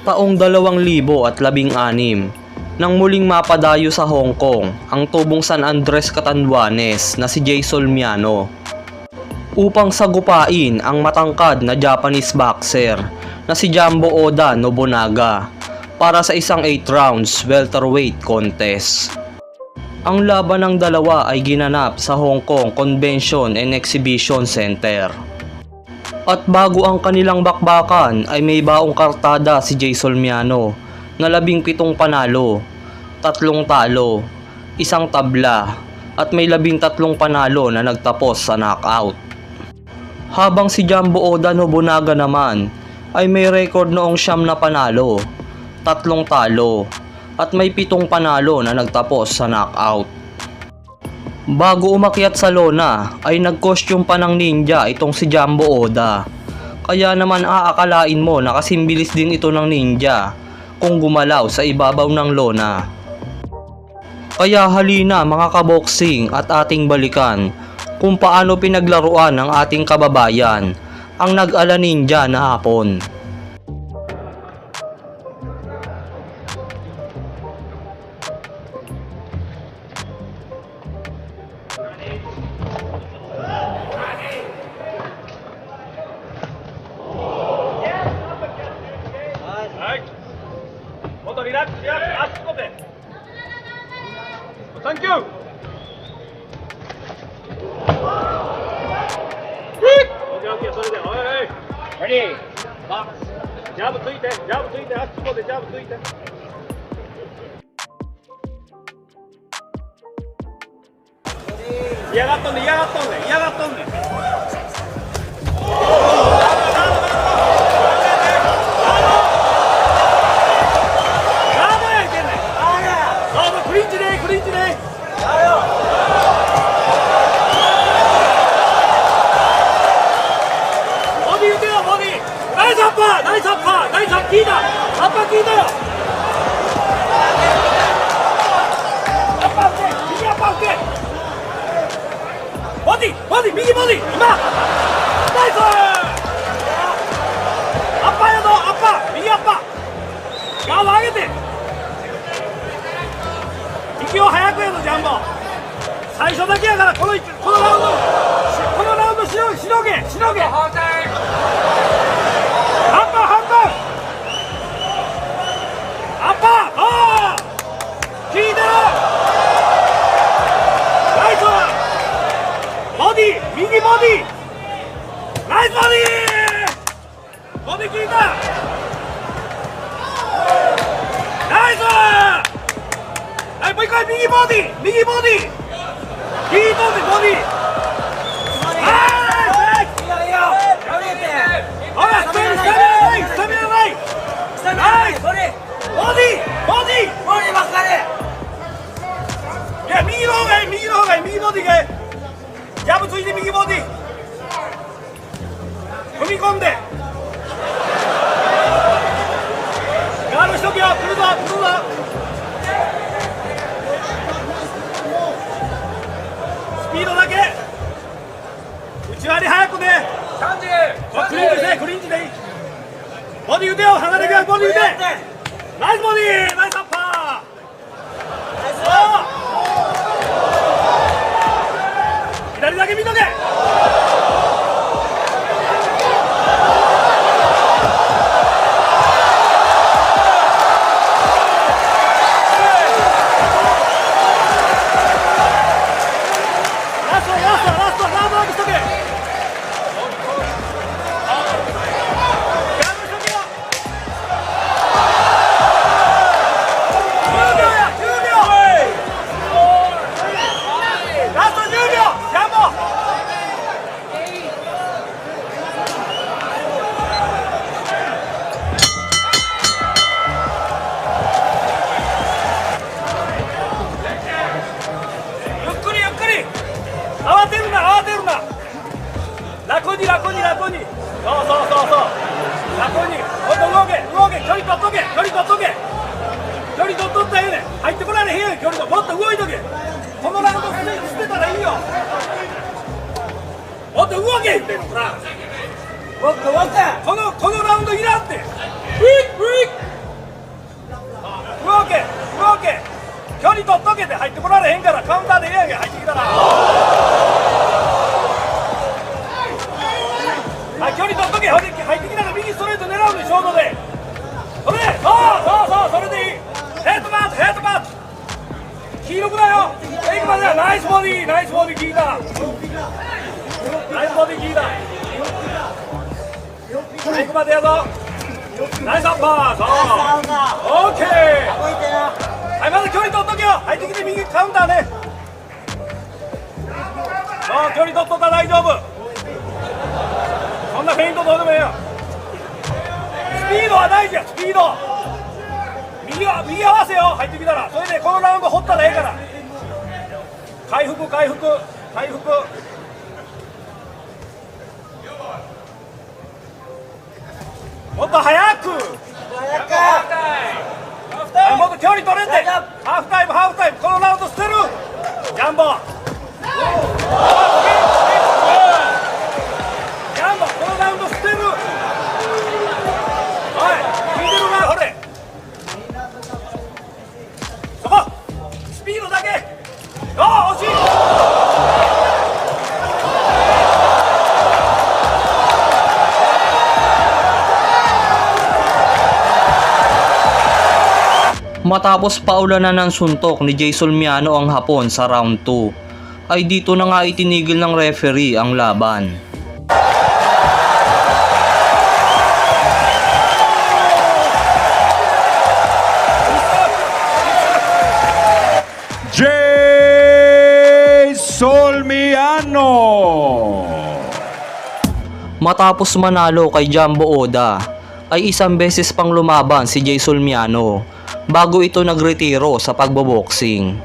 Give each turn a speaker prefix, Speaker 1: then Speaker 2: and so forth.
Speaker 1: Taong 2016 nang muling mapadayo sa Hong Kong ang tubong San Andres Catanduanes na si Jay Solmiano upang sagupain ang matangkad na Japanese boxer na si Jumbo Oda Nobunaga para sa isang 8 rounds welterweight contest. Ang laban ng dalawa ay ginanap sa Hong Kong Convention and Exhibition Center. At bago ang kanilang bakbakan ay may baong kartada si Jay Solmiano na 17 panalo, 3 talo, 1 tabla at may 13 panalo na nagtapos sa knockout. Habang si Jumbo Oda Nobunaga naman ay may record noong 9 na panalo, 3 talo at may 7 panalo na nagtapos sa knockout. Bago umakyat sa lona ay nag-costume pa ng ninja itong si Jumbo Oda. Kaya naman aakalain mo na kasimbilis din ito ng ninja kung gumalaw sa ibabaw ng lona. Kaya halina mga kaboksing at ating balikan kung paano pinaglaruan ng ating kababayan ang nag-ala ninja na hapon.
Speaker 2: Thank you. Okay, それで、おい。Ready. Box. ジャブついて、ジャブついて、あそこでジャブついて。嫌がっとんね、嫌がっとんね、嫌がっとんね。ナイスアッパー、ナイスアッパー、効いた、アッパー効いたよ。アッパー打って、右アッパー打って。ボディ、ボディ、右ボディ、今。ナイス。アッパーやぞ、アッパー、右アッパー。ガード上げて。息を早くやぞ、ジャンボ。最初だけやから、このラウンドしのげ、しのげ。右ボディ、ナイスボディ、ボディ効いた、ナイス。はい、もう一回右ボディ、右ボディ、効いとんでボディ。はい、いいよ、ほら、スタミナない、スタミナない、ナイス、ボディ、ボディばっかり。いや、右の方がいい、右の方がいい、右ボディがいい。ジャブついて右ボディ踏み込んでガードしとけよ、来るぞ来るぞ。スピードだけ内割り早くね、クリンチでクリンチでいい。ボディ打てよ、離れてくよ、ボディ打て。ナイスボディ、ナイスアッパー。左だけ見とけ。楽に、そう楽に、ほんと動け、距離取っとけ、距離取っとけ、距離取っとったらええねん。入ってこられへんやん、距離と、もっと動いとけ。このラウンド捨てたらいいよ。もっと動け言ってんの、ほら。もっとこのラウンドいらんって。ウィッ離取っとけて入ってこられへんからカウンターでええやんけ入ってきたらはい距離取っとけ入ってきたら右ストレート狙うでショートでそれでそうそれでいいヘッドバット黄色くだよ行くまではナイスボディ効いたナイスボディ効いた行くまでやぞナイスアッパーそうオーケーはいまず距離取っとけよ入ってきて右カウンターねそう距離取っとったら大丈夫そんなフェイントどうでもええよスピードは大事やスピード右合わせよ入ってきたらそれでこのラウンド掘ったらええから回復もっと早くはいもっと距離取れてハーフタイムこのラウンド捨てるジャンボこのラウンド捨てるはい聞いてるなほれそこスピードだけ惜しい
Speaker 1: Matapos paulanan ng suntok ni Jason Miano ang Hapon sa round 2, ay dito na nga itinigil ng referee ang laban.
Speaker 3: Jason Miano.
Speaker 1: Matapos manalo kay Jumbo Oda, ay isang beses pang lumaban si Jason Miano bago ito nagretiro sa pagboboxing.